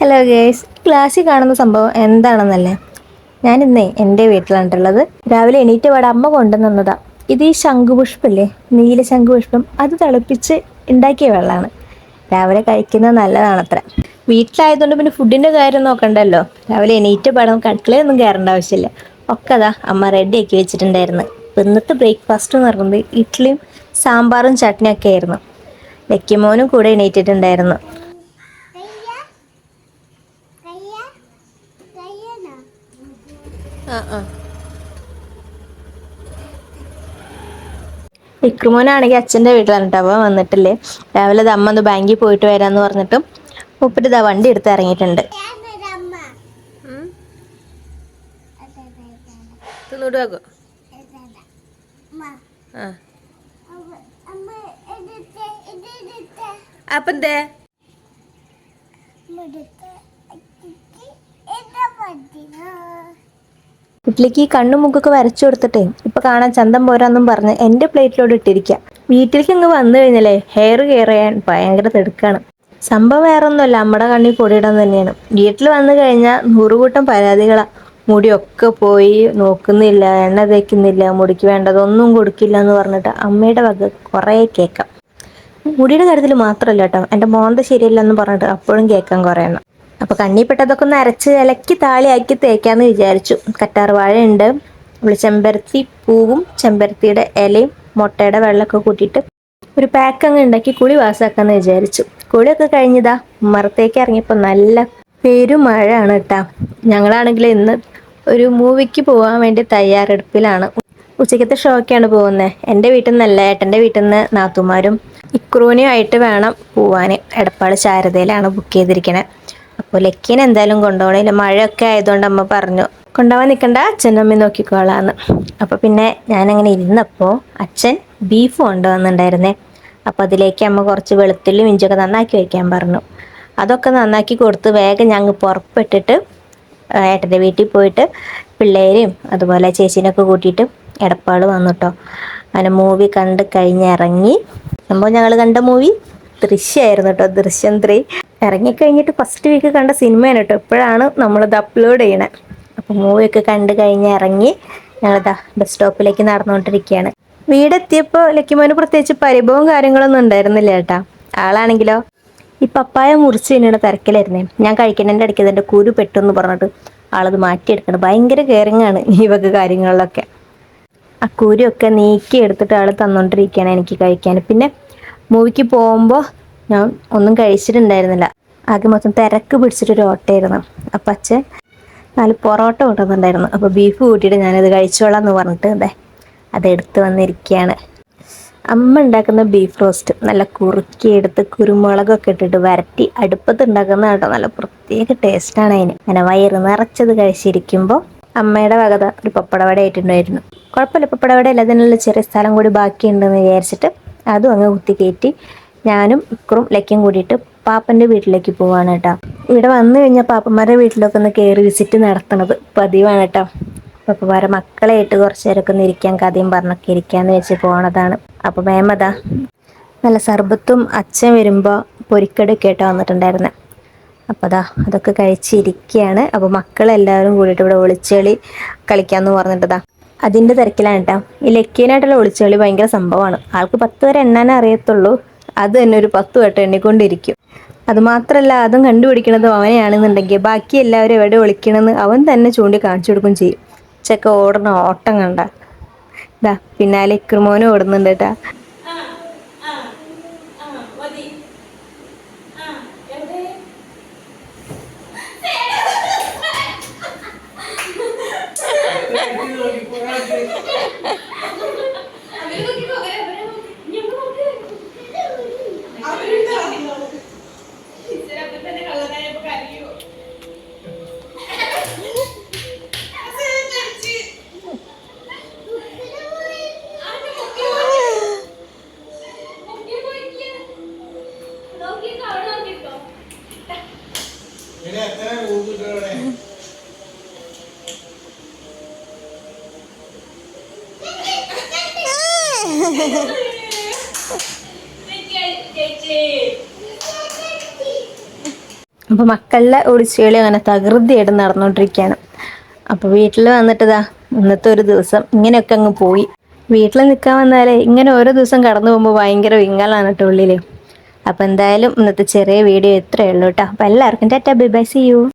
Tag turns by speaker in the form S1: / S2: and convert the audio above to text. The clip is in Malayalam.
S1: ഹലോ ഗേസ്, ക്ലാസ്സിൽ കാണുന്ന സംഭവം എന്താണെന്നല്ലേ? ഞാനിന്നേ എൻ്റെ വീട്ടിലാണുള്ളത്. രാവിലെ എണീറ്റ് പാടെ അമ്മ കൊണ്ടുവന്നതാ. ഇത് ഈ ശംഖുപുഷ്പല്ലേ, നീല ശംഖുപുഷ്പം, അത് തിളപ്പിച്ച് ഉണ്ടാക്കിയ വെള്ളമാണ്. രാവിലെ കഴിക്കുന്നത് നല്ലതാണത്ര. വീട്ടിലായതുകൊണ്ട് പിന്നെ ഫുഡിൻ്റെ കാര്യം നോക്കണ്ടല്ലോ. രാവിലെ എണീറ്റ് പാടെ അടുക്കളയൊന്നും കയറേണ്ട ആവശ്യമില്ല. ഒക്കെ അതാ അമ്മ റെഡിയാക്കി വെച്ചിട്ടുണ്ടായിരുന്നു. ഇന്നത്തെ ബ്രേക്ക്ഫാസ്റ്റ് എന്ന് പറയുന്നത് ഇഡ്ഡലിയും സാമ്പാറും ചട്നിയൊക്കെ ആയിരുന്നു. ലക്കിമോനും കൂടെ എണീറ്റിട്ടുണ്ടായിരുന്നു. വിക്രമോനാണെങ്കിൽ അച്ഛൻ്റെ വീട്ടിലാണ് കേട്ടോ. അവൻ വന്നിട്ടില്ലേ. രാവിലെ അത് അമ്മ ഒന്ന് ബാങ്കിൽ പോയിട്ട് വരാമെന്ന് പറഞ്ഞിട്ടും മുപ്പിട്ട് ഇതാ വണ്ടി എടുത്ത് ഇറങ്ങിയിട്ടുണ്ട്. അപ്പന്തേ വീട്ടിലേക്ക് ഈ കണ്ണും മുക്കൊക്കെ വരച്ചു കൊടുത്തിട്ടേ ഇപ്പൊ കാണാൻ ചന്തം പോരാന്നും പറഞ്ഞ് എൻ്റെ പ്ലേറ്റിലോട് ഇട്ടിരിക്കുക. വീട്ടിലേക്ക് ഇങ്ങ് വന്നു കഴിഞ്ഞാലേ ഹെയർ കെയർ ചെയ്യാൻ ഭയങ്കര തിടുക്കാണ്. സംഭവം വേറെ ഒന്നുമല്ല, നമ്മുടെ കണ്ണിൽ പൊടിയിടാൻ തന്നെയാണ്. വീട്ടിൽ വന്നു കഴിഞ്ഞാൽ 100 കൂട്ടം പരാതികളാ. മുടിയൊക്കെ പോയി, നോക്കുന്നില്ല, എണ്ണ തേക്കുന്നില്ല, മുടിക്ക് വേണ്ടതൊന്നും കൊടുക്കില്ല എന്ന് പറഞ്ഞിട്ട് അമ്മയുടെ വക കുറേ കേൾക്കാം. മുടിയുടെ കാര്യത്തിൽ മാത്രമല്ല കേട്ടോ, എൻ്റെ മോന്ത ശരിയല്ല എന്ന് പറഞ്ഞിട്ട് അപ്പോഴും കേൾക്കാൻ കുറേ എണ്ണം. അപ്പോൾ കണ്ണിപ്പെട്ടതൊക്കെ ഒന്ന് അരച്ച് ഇലക്കി താളിയാക്കി തേക്കാന്ന് വിചാരിച്ചു. കറ്റാർവാഴ ഉണ്ട്, ചെമ്പരത്തി പൂവും ചെമ്പരത്തിയുടെ ഇലയും മുട്ടയുടെ വെള്ളമൊക്കെ കൂട്ടിയിട്ട് ഒരു പാക്ക് അങ്ങ് ഉണ്ടാക്കി കുളി വാസാക്കാന്ന് വിചാരിച്ചു. കുളിയൊക്കെ കഴിഞ്ഞതാ മരത്തേക്ക് ഇറങ്ങിയപ്പോൾ നല്ല പെരുമഴ ആണ് കേട്ടാ. ഞങ്ങളാണെങ്കിൽ ഇന്ന് ഒരു മൂവിക്ക് പോകാൻ വേണ്ടി തയ്യാറെടുപ്പിലാണ്. ഉച്ചക്കത്തെ ഷോക്കാണ് പോകുന്നത്. എൻ്റെ വീട്ടിൽ നിന്നല്ല, ഏട്ടൻ്റെ വീട്ടിൽ നിന്ന് നാത്തുമാരും ഇക്രൂനും ആയിട്ട് വേണം പോവാൻ. എടപ്പാള് ശാരദയിലാണ് ബുക്ക് ചെയ്തിരിക്കണേ. അപ്പോൾ ലക്കീനെ എന്തായാലും കൊണ്ടുപോകണില്ല. മഴയൊക്കെ ആയതുകൊണ്ട് അമ്മ പറഞ്ഞു കൊണ്ടുപോകാൻ നിൽക്കണ്ട, അച്ഛനും അമ്മയും നോക്കിക്കോളാന്ന്. അപ്പോൾ പിന്നെ ഞാനങ്ങനെ ഇരുന്നപ്പോൾ അച്ഛൻ ബീഫ് കൊണ്ടുവന്നിട്ടുണ്ടായിരുന്നേ. അപ്പോൾ അതിലേക്ക് അമ്മ കുറച്ച് വെളുത്തുള്ളി ഇഞ്ചിയൊക്കെ നന്നാക്കി വയ്ക്കാൻ പറഞ്ഞു. അതൊക്കെ നന്നാക്കി കൊടുത്ത് വേഗം ഞങ്ങൾ പുറപ്പെട്ടിട്ട് ഏട്ടൻ്റെ വീട്ടിൽ പോയിട്ട് പിള്ളേരെയും അതുപോലെ ചേച്ചീനൊക്കെ കൂട്ടിയിട്ട് എടപ്പാള് വന്നു കേട്ടോ. അങ്ങനെ മൂവി കണ്ട് കഴിഞ്ഞിറങ്ങി. സംഭവം ഞങ്ങൾ കണ്ട മൂവി ദൃശ്യമായിരുന്നു കേട്ടോ, ദൃശ്യം 3. ഇറങ്ങിക്കഴിഞ്ഞിട്ട് ഫസ്റ്റ് വീക്ക് കണ്ട സിനിമയാണ് കേട്ടോ. ഇപ്പോഴാണ് നമ്മളിത് അപ്ലോഡ് ചെയ്യണേ. അപ്പോൾ മൂവിയൊക്കെ കണ്ട് കഴിഞ്ഞ് ഇറങ്ങി ഞങ്ങളിതാ ബസ് സ്റ്റോപ്പിലേക്ക് നടന്നുകൊണ്ടിരിക്കുകയാണ്. വീടെത്തിയപ്പോൾ ലക്കിമോന് പ്രത്യേകിച്ച് പരിഭവവും കാര്യങ്ങളൊന്നും ഉണ്ടായിരുന്നില്ല കേട്ടാ. ആളാണെങ്കിലോ ഈ പപ്പായ മുറിച്ച് തിന്നുന്ന തിരക്കിലായിരുന്നേ. ഞാൻ കഴിക്കുന്നതിൻ്റെ ഇടയ്ക്ക് ഇതിൻ്റെ കുരു പെട്ടെന്ന് പറഞ്ഞിട്ട് ആളത് മാറ്റിയെടുക്കണം. ഭയങ്കര കെയറിങ്ങാണ് ഈ വക കാര്യങ്ങളിലൊക്കെ. ആ കുരുവൊക്കെ നീക്കി എടുത്തിട്ട് ആൾ തന്നുകൊണ്ടിരിക്കുകയാണ് എനിക്ക് കഴിക്കാൻ. പിന്നെ മൂവിക്ക് പോകുമ്പോൾ ഞാൻ ഒന്നും കഴിച്ചിട്ടുണ്ടായിരുന്നില്ല. ആകെ മൊത്തം തിരക്ക് പിടിച്ചിട്ടൊരു ഓട്ടമായിരുന്നു. അപ്പം അച്ഛൻ 4 പൊറോട്ട കൊണ്ടുവന്നിട്ടുണ്ടായിരുന്നു. അപ്പോൾ ബീഫ് കൂട്ടിയിട്ട് ഞാനത് കഴിച്ചോളാം എന്ന് പറഞ്ഞിട്ട് അതെടുത്ത് വന്നിരിക്കുകയാണ്. അമ്മ ഉണ്ടാക്കുന്ന ബീഫ് റോസ്റ്റ് നല്ല കുറുക്കിയെടുത്ത് കുരുമുളകൊക്കെ ഇട്ടിട്ട് വരട്ടി അടുപ്പത്ത് ഉണ്ടാക്കുന്ന കേട്ടോ. നല്ല പ്രത്യേക ടേസ്റ്റാണ് അതിന്. അങ്ങനെ വയറ് നിറച്ചത് കഴിച്ചിരിക്കുമ്പോൾ അമ്മയുടെ വകത ഒരു പപ്പടവട ആയിട്ടുണ്ടായിരുന്നു. കുഴപ്പമില്ല, പപ്പടവട അല്ല, അതിനുള്ള ചെറിയ സ്ഥലം കൂടി ബാക്കിയുണ്ടെന്ന് വിചാരിച്ചിട്ട് അതും അങ്ങ് കുത്തി കയറ്റി ഞാനും ഇക്കറും ലക്കും കൂടിയിട്ട് പാപ്പൻ്റെ വീട്ടിലേക്ക് പോവാണ് കേട്ടോ. ഇവിടെ വന്നു കഴിഞ്ഞാൽ പാപ്പന്മാരുടെ വീട്ടിലൊക്കെ ഒന്ന് കയറി വിസിറ്റ് നടത്തണത് പതിവാണ് കേട്ടോ. പപ്പന്മാരെ മക്കളെ ആയിട്ട് കുറച്ച് നേരമൊക്കെ ഒന്ന് ഇരിക്കാൻ കഥയും പറഞ്ഞൊക്കെ ഇരിക്കാന്ന് വെച്ച് പോണതാണ്. അപ്പോൾ മേമതാ നല്ല സർബത്തും അച്ഛൻ വരുമ്പോൾ പൊരിക്കടയൊക്കെ ആയിട്ട് വന്നിട്ടുണ്ടായിരുന്നെ. അപ്പോൾ അതൊക്കെ കഴിച്ചിരിക്കുകയാണ്. അപ്പോൾ മക്കളെല്ലാവരും കൂടിയിട്ട് ഇവിടെ ഒളിച്ചെളി കളിക്കാമെന്ന് പറഞ്ഞിട്ടതാ അതിൻ്റെ തിരക്കിലാണ് കേട്ടോ. ഈ ലക്കീനായിട്ടുള്ള ഒളിച്ചെളി ഭയങ്കര സംഭവമാണ്. ആൾക്ക് 10 വരെ എണ്ണാനേ അറിയത്തുള്ളൂ. അത് തന്നെ ഒരു 10 വട്ടം എണ്ണിക്കൊണ്ടിരിക്കും. അതുമാത്രമല്ല, അതും കണ്ടുപിടിക്കണതും അവനെയാണെന്നുണ്ടെങ്കിൽ ബാക്കി എല്ലാവരും എവിടെ ഒളിക്കണമെന്ന് അവൻ തന്നെ ചൂണ്ടി കാണിച്ചു കൊടുക്കുകയും ചെയ്യും. ചെക്ക ഓടണ ഓട്ടം കണ്ട പിന്നാലെ ഇക്രമോനും ഓടുന്നുണ്ട് കേട്ടാ. അപ്പോൾ മക്കളുടെ ഒളിച്ചുകളി അങ്ങനെ തകൃതിയായിട്ട് നടന്നുകൊണ്ടിരിക്കുകയാണ്. അപ്പോൾ വീട്ടിൽ വന്നിട്ട് ഇന്നത്തെ ഒരു ദിവസം ഇങ്ങനെയൊക്കെ അങ്ങ് പോയി. വീട്ടിൽ നിൽക്കാൻ വന്നാലേ ഇങ്ങനെ ഓരോ ദിവസം കടന്നു പോകുമ്പോൾ ഭയങ്കര വിങ്ങലാണ് കേട്ടോ ഉള്ളിൽ. അപ്പോൾ എന്തായാലും ഇന്നത്തെ ചെറിയ വീഡിയോ ഇത്രയേ ഉള്ളൂ കേട്ടോ. അപ്പോൾ എല്ലാവർക്കും tata bye bye, see U.